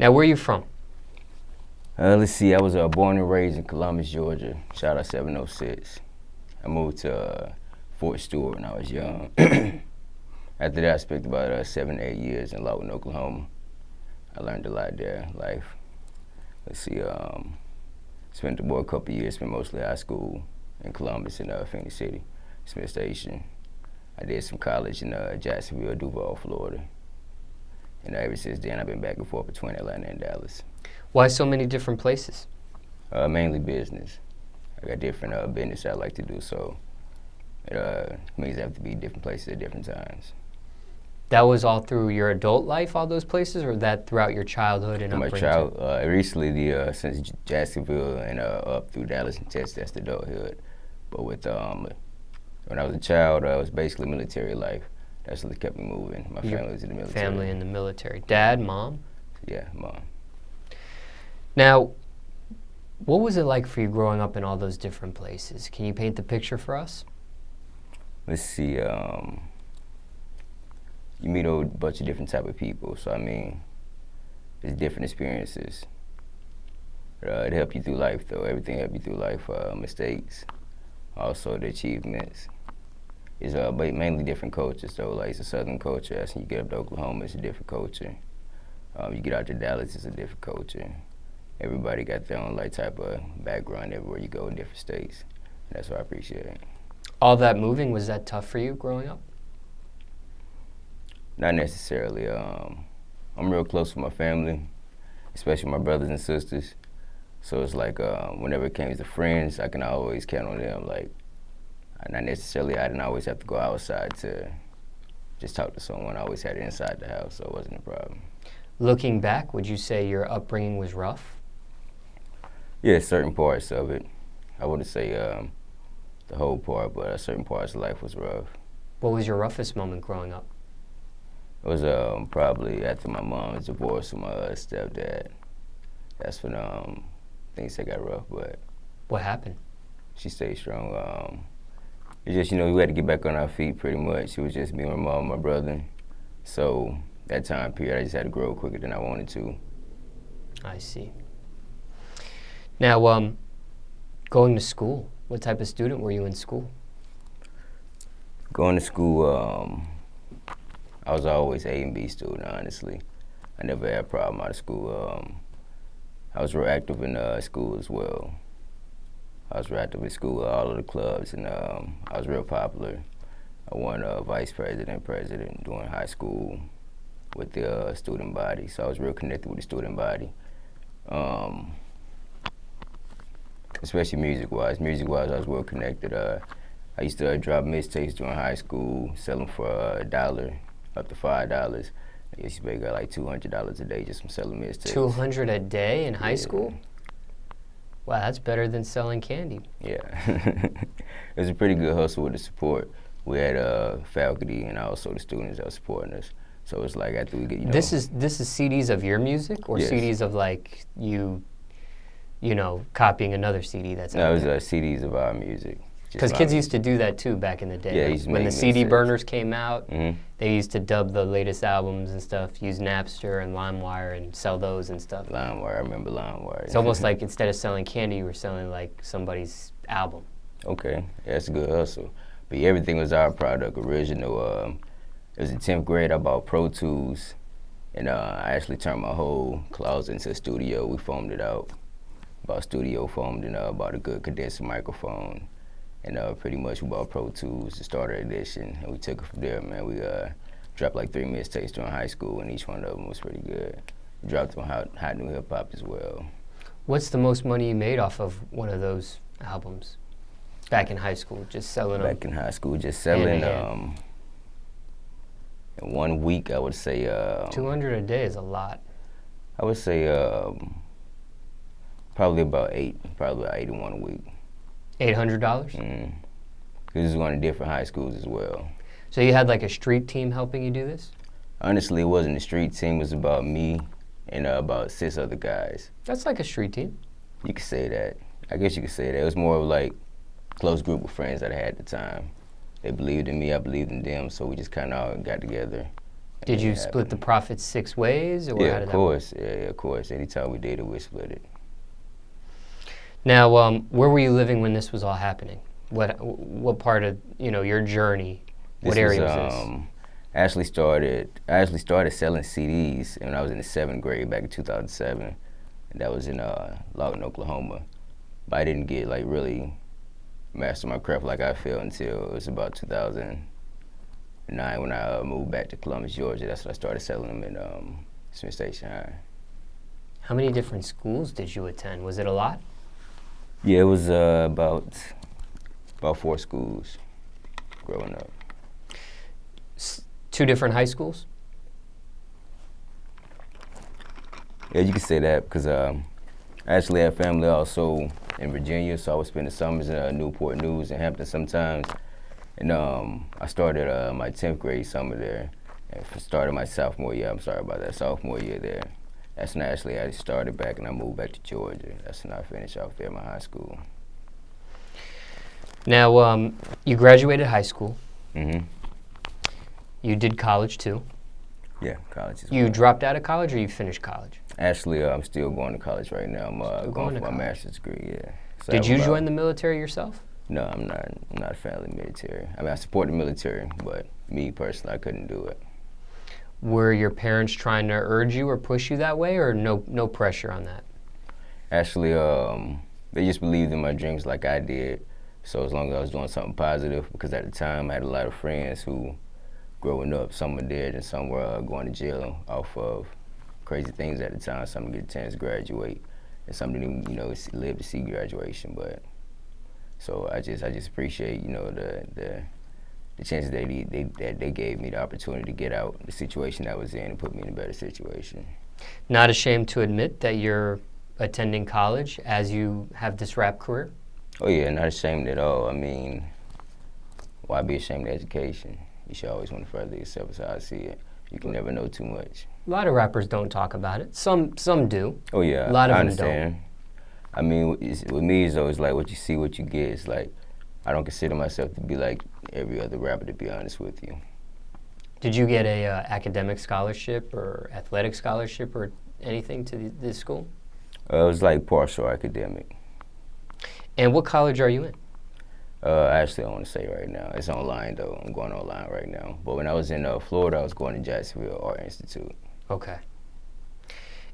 Now, where are you from? Let's see, I was born and raised in Columbus, Georgia. Shout out 706. I moved to Fort Stewart when I was young. After that, I spent about 7 to 8 years in Lawton, Oklahoma. I learned a lot there, life. Let's see, spent a couple years, spent mostly high school in Columbus and Phoenix City, Smith Station. I did some college in Jacksonville, Duval, Florida. And ever since then, I've been back and forth between Atlanta and Dallas. Why so many different places? Mainly business. I got different business I like to do, so it means I have to be different places at different times. That was all through your adult life, all those places, or that throughout your childhood and upbringing? Recently, since Jacksonville and up through Dallas and Texas, that's the adulthood. But with when I was a child, it was basically military life. That's what kept me moving. My family was in the military. Family in the military. Dad, mom? Yeah, mom. Now, what was it like for you growing up in all those different places? Can you paint the picture for us? Let's see. You meet a bunch of different type of people, so I mean, it's different experiences. It helped you through life, though. Everything helped you through life. Mistakes, also the achievements. It's mainly different cultures, though. Like, it's a southern culture. As you get up to Oklahoma, it's a different culture. You get out to Dallas, it's a different culture. Everybody got their own type of background everywhere you go in different states. And that's what I appreciate. All that moving, was that tough for you growing up? Not necessarily. I'm real close with my family, especially my brothers and sisters. So it's like whenever it came to friends, I can always count on them. Like, not necessarily, I didn't always have to go outside to just talk to someone. I always had it inside the house, so it wasn't a problem. Looking back, would you say your upbringing was rough? Yeah, certain parts of it. I wouldn't say the whole part, but certain parts of life was rough. What was your roughest moment growing up? It was probably after my mom's divorce from my stepdad. That's when things got rough, but... What happened? She stayed strong. It's just, we had to get back on our feet pretty much. It was just me and my mom and my brother. So that time period, I just had to grow quicker than I wanted to. I see. Now, going to school, what type of student were you in school? Going to school, I was always A and B student, honestly. I never had a problem out of school. I was real active in school as well. I was real active in school, all of the clubs, and I was real popular. I won vice president during high school with the student body, so I was real connected with the student body. Especially music-wise. Music-wise, I was well connected. I used to drop mixtapes during high school, sell them for $1, up to $5. I used to make like $200 a day just from selling mixtapes. $200 a day in high school? Wow, that's better than selling candy. Yeah. It was a pretty good hustle with the support. We had faculty and also the students that were supporting us. So it's like after we get, This is CDs of your music, or yes. CDs of like you copying another CD that's out there? No, it was CDs of our music. Because kids used to do that too back in the day. Yeah, like used to when the make CD mixtapes. burners came out, Mm-hmm. they used to dub the latest albums and stuff, use Napster and LimeWire and sell those and stuff. LimeWire, I remember LimeWire. It's almost like instead of selling candy, you were selling like somebody's album. Okay, yeah, that's a good hustle. But yeah, everything was our product, original. It was in 10th grade, I bought Pro Tools, and I actually turned my whole closet into a studio. We foamed it out. Bought studio foamed and bought a good condenser microphone. And pretty much we bought Pro Tools, the starter edition, and we took it from there, man. We dropped like 3 mixtapes during high school, and each one of them was pretty good. We dropped them hot new hip hop as well. What's the most money you made off of one of those albums? Back in high school, just selling them? Back in high school, just selling. In 1 week, I would say. $200 a day is a lot. I would say probably about 81 a week. $800? Because this is going to different high schools as well. So you had like a street team helping you do this? Honestly, it wasn't a street team. It was about me and about 6 other guys. That's like a street team. You could say that. I guess you could say that. It was more of like a close group of friends that I had at the time. They believed in me, I believed in them, so we just kind of got together Did you split the profits 6 ways, or Yeah, how did of that work? course. Yeah, of course. Anytime we did it, we split it. Now, where were you living when this was all happening? What part of your journey? What area was this? I actually started selling CDs when I was in the 7th grade back in 2007, and that was in Lawton, Oklahoma. But I didn't get like really master my craft like I felt until it was about 2009 when I moved back to Columbus, Georgia. That's when I started selling them in Smith Station High. How many different schools did you attend? Was it a lot? Yeah, it was about 4 schools growing up. 2 different high schools? Yeah, you could say that because I actually have family also in Virginia, so I would spend the summers in Newport News and Hampton sometimes. And I started my 10th grade summer there and started my sophomore year. Sophomore year there. That's when I started back and I moved back to Georgia. That's when I finished off there my high school. Now, you graduated high school. Mm-hmm. You did college too. Yeah, college as You well. dropped out of college, or you finished college? Actually, I'm still going to college right now. I'm going for my college. master's degree, yeah. So Did you join the military yourself? No, I'm not a fan of the military. I mean, I support the military, but me personally, I couldn't do it. Were your parents trying to urge you or push you that way, or no pressure on that? Actually, they just believed in my dreams like I did. So as long as I was doing something positive, because at the time I had a lot of friends who, growing up, some were dead and some were going to jail off of crazy things at the time. Some didn't get a chance to graduate, and some didn't even, live to see graduation. But so I just appreciate, the chances that they gave me the opportunity to get out the situation I was in and put me in a better situation. Not ashamed to admit that you're attending college as you have this rap career? Oh yeah, not ashamed at all. I mean, why be ashamed of education? You should always want to further yourself, is how I see it. You can never know too much. A lot of rappers don't talk about it. Some do. Oh yeah, a lot of I them understand. don't. I mean, with me, it's always like what you see, what you get. It's like, I don't consider myself to be like every other rapper, to be honest with you. Did you get a academic scholarship or athletic scholarship or anything to this school? It was like partial academic. And what college are you in? Actually, I don't want to say right now. It's online though. I'm going online right now. But when I was in Florida, I was going to Jacksonville Art Institute. Okay.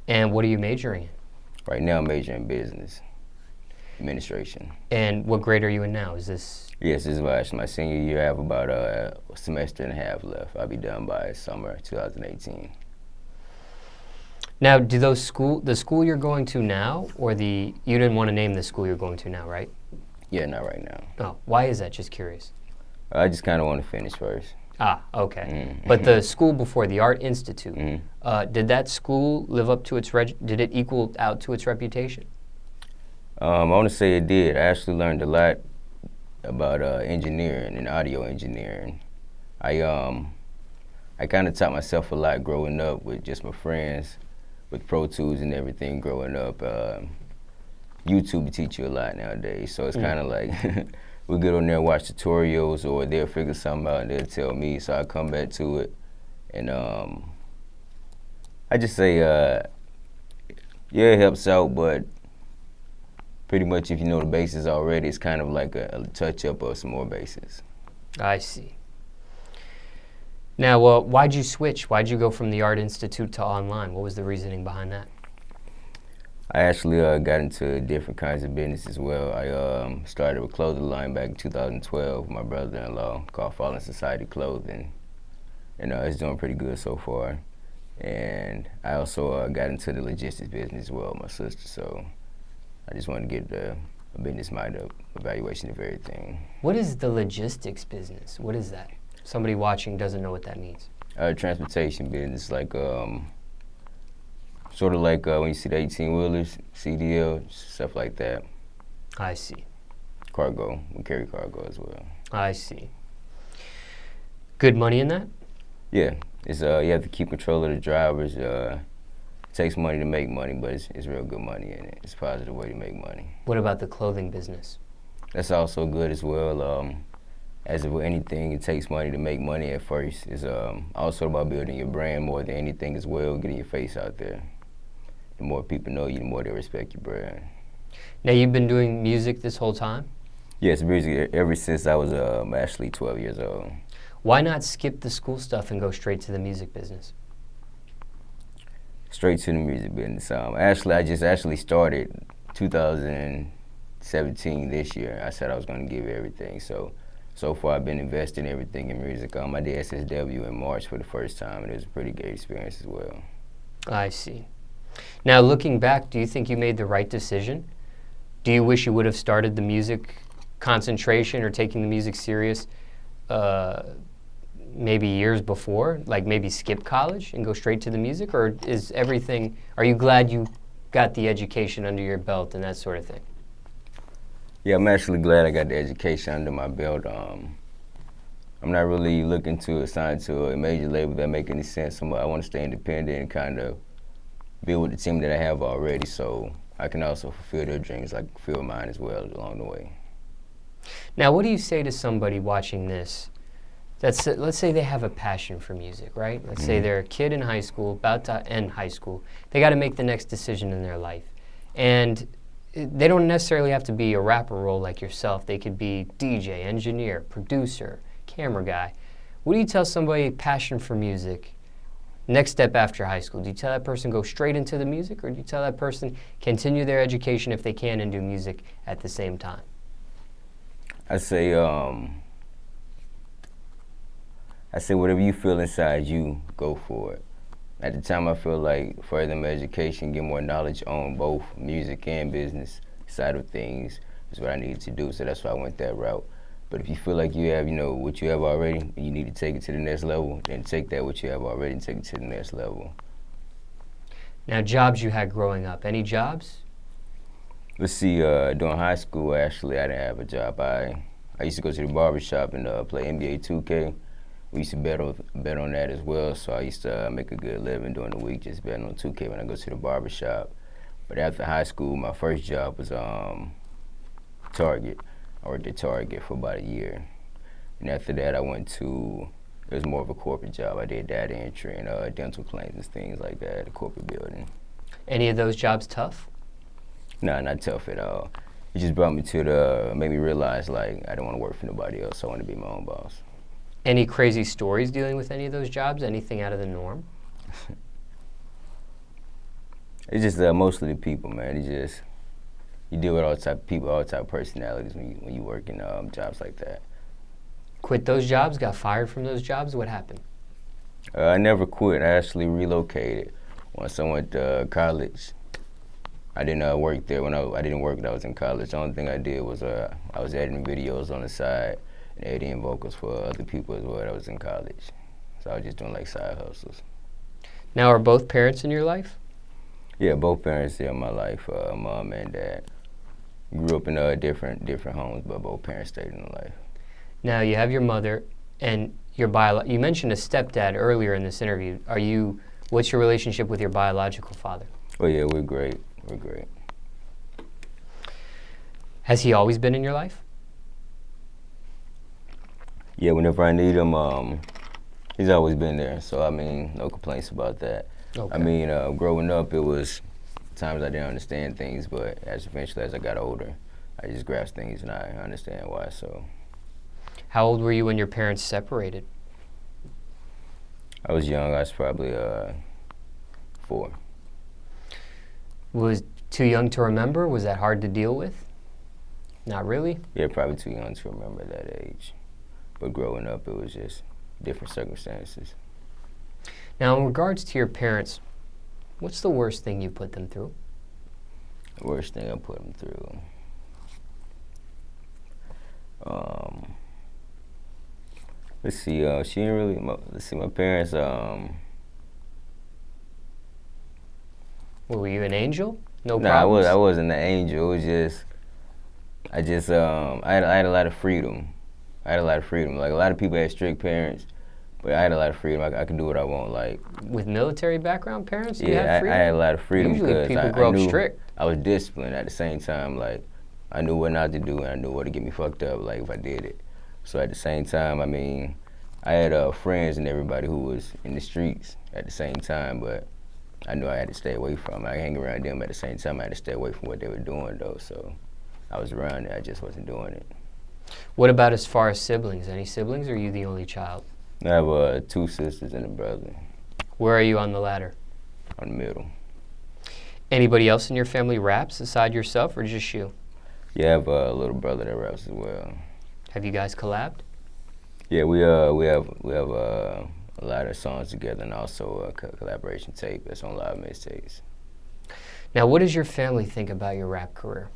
And what are you majoring in? Right now, I'm majoring in business administration. And what grade are you in now? Is this? Yes, this is actually my senior year. I have about a semester and a half left. I'll be done by summer 2018. Now, do the school you're going to now, or you didn't want to name the school you're going to now, right? Yeah, not right now. Oh, why is that? Just curious. I just kind of want to finish first. Ah, okay. Mm-hmm. But the school before, the Art Institute, Mm-hmm. did that school live up to its did it equal out to its reputation? I want to say it did. I actually learned a lot about engineering and audio engineering. I kind of taught myself a lot growing up with just my friends, with Pro Tools and everything growing up. YouTube will teach you a lot nowadays, so it's kind of like we get on there and watch tutorials, or they'll figure something out and they'll tell me, so I come back to it. And I just say, yeah, it helps out, but pretty much if you know the bases already, it's kind of like a touch-up of some more bases. I see. Now, why'd you switch? Why'd you go from the Art Institute to online? What was the reasoning behind that? I actually got into different kinds of business as well. I started a clothing line back in 2012 with my brother-in-law called Fallen Society Clothing, and it's doing pretty good so far. And I also got into the logistics business as well with my sister, so I just wanted to get a business mind up, evaluation of everything. What is the logistics business? What is that? Somebody watching doesn't know what that means. Transportation business, like sort of like when you see the 18-wheelers, CDL, stuff like that. I see. Cargo, we carry cargo as well. I see. Good money in that? Yeah, it's you have to keep control of the drivers. It takes money to make money, but it's real good money in it. It's a positive way to make money. What about the clothing business? That's also good as well. as with anything, it takes money to make money at first. It's also about building your brand more than anything as well, getting your face out there. The more people know you, the more they respect your brand. Now, you've been doing music this whole time? Yes, music ever since I was actually 12 years old. Why not skip the school stuff and go straight to the music business? Straight to the music business. Actually, I just started 2017 this year. I said I was going to give everything. So far I've been investing everything in music. I did SSW in March for the first time, and it was a pretty great experience as well. I see. Now, looking back, do you think you made the right decision? Do you wish you would have started the music concentration or taking the music serious maybe years before, like maybe skip college and go straight to the music? Or are you glad you got the education under your belt and that sort of thing? Yeah, I'm actually glad I got the education under my belt. I'm not really looking to assign to a major label that make any sense. I want to stay independent and kind of build with the team that I have already, so I can also fulfill their dreams, like fulfill mine as well along the way. Now, what do you say to somebody watching this let's say they have a passion for music, right? Let's say they're a kid in high school, about to end high school. They got to make the next decision in their life. And they don't necessarily have to be a rapper role like yourself. They could be DJ, engineer, producer, camera guy. What do you tell somebody passion for music, next step after high school? Do you tell that person go straight into the music, or do you tell that person continue their education if they can and do music at the same time? I say whatever you feel inside you, go for it. At the time, I feel like further my education, get more knowledge on both music and business side of things is what I needed to do, so that's why I went that route. But if you feel like you have, what you have already, and you need to take it to the next level, then take that what you have already and take it to the next level. Now, jobs you had growing up, any jobs? Let's see, during high school, actually, I didn't have a job. I used to go to the barber shop and play NBA 2K. We used to bet on that as well, so I used to make a good living during the week just betting on 2K when I go to the barber shop. But after high school, my first job was Target. I worked at Target for about a year. And after that, it was more of a corporate job. I did data entry and dental claims and things like that at a corporate building. Any of those jobs tough? No, not tough at all. It just made me realize, like, I didn't want to work for nobody else, so I wanted to be my own boss. Any crazy stories dealing with any of those jobs? Anything out of the norm? It's just mostly the people, man. You deal with all type of people, all type of personalities when you work in jobs like that. Quit those jobs? Got fired from those jobs? What happened? I never quit. I actually relocated once I went to college. I didn't work there I didn't work when I was in college. The only thing I did was I was editing videos on the side and editing vocals for other people as well that was in college. So I was just doing like side hustles. Now, are both parents in your life? Yeah, both parents are in my life, mom and dad. Grew up in different homes, but both parents stayed in life. Now, you have your mother and your you mentioned a stepdad earlier in this interview. What's your relationship with your biological father? Oh yeah, we're great. We're great. Has he always been in your life? Yeah, whenever I need him, he's always been there. So, I mean, no complaints about that. Okay. I mean, growing up, it was times I didn't understand things, but eventually as I got older, I just grasped things and I understand why, so. How old were you when your parents separated? I was young. I was probably 4. Was too young to remember? Was that hard to deal with? Not really? Yeah, probably too young to remember that age. But growing up, it was just different circumstances. Now, in regards to your parents, what's the worst thing you put them through? The worst thing I put them through? Let's see, she didn't really, my parents, Were you an angel? No nah, problems? I wasn't an angel. It was just, I had a lot of freedom. Like, a lot of people had strict parents, but I had a lot of freedom. I could do what I want, like. With military background parents, you yeah, had freedom? I had a lot of freedom. Usually because people grow up strict. I was disciplined at the same time. Like, I knew what not to do and I knew what to get me fucked up, like, if I did it. So at the same time, I mean, I had friends and everybody who was in the streets at the same time, but I knew I had to stay away from it. I hang around them at the same time. I had to stay away from what they were doing, though. So I was around it. I just wasn't doing it. What about as far as siblings? Any siblings, or are you the only child? I have 2 sisters and a brother. Where are you on the ladder? On the middle. Anybody else in your family raps aside yourself, or just you? Yeah, I have a little brother that raps as well. Have you guys collabed? Yeah, we have a lot of songs together, and also a collaboration tape that's on live mixtapes. Now, what does your family think about your rap career?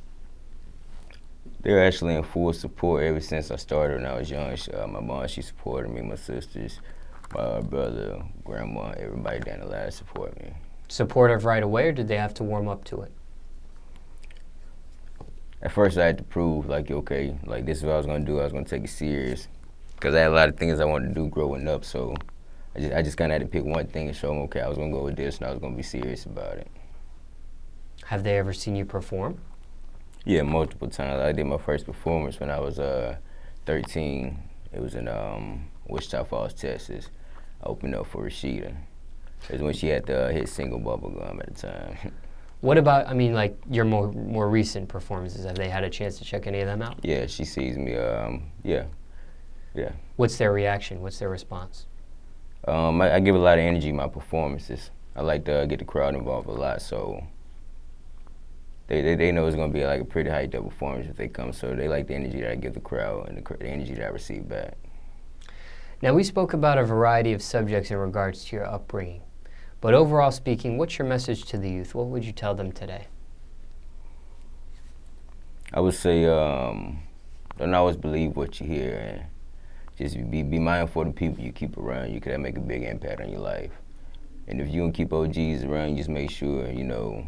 They're actually in full support ever since I started when I was young. My mom, she supported me, my sisters, my brother, grandma, everybody down the line support me. Supportive right away, or did they have to warm up to it? At first I had to prove, like, okay, like this is what I was gonna do. I was gonna take it serious. Because I had a lot of things I wanted to do growing up, so I just kinda had to pick one thing and show them, okay, I was gonna go with this and I was gonna be serious about it. Have they ever seen you perform? Yeah, multiple times. I did my first performance when I was 13. It was in Wichita Falls, Texas. I opened up for Rashida. It was when she had the hit single Bubblegum at the time. What about, I mean, like your more recent performances? Have they had a chance to check any of them out? Yeah, she sees me, yeah. What's their reaction? What's their response? I give a lot of energy in my performances. I like to get the crowd involved a lot, so they know it's gonna be like a pretty hyped up performance if they come, so they like the energy that I give the crowd and the energy that I receive back. Now, we spoke about a variety of subjects in regards to your upbringing, but overall speaking, what's your message to the youth? What would you tell them today? I would say don't always believe what you hear, and just be mindful of the people you keep around you, because that make a big impact on your life. And if you don't keep OGs around, you just make sure, you know,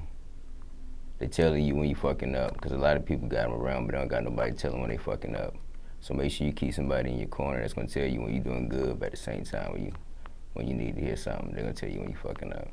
they're telling you when you fucking up, because a lot of people got them around, but they don't got nobody telling when they fucking up. So make sure you keep somebody in your corner that's gonna tell you when you're doing good, but at the same time, when you need to hear something, they're gonna tell you when you fucking up.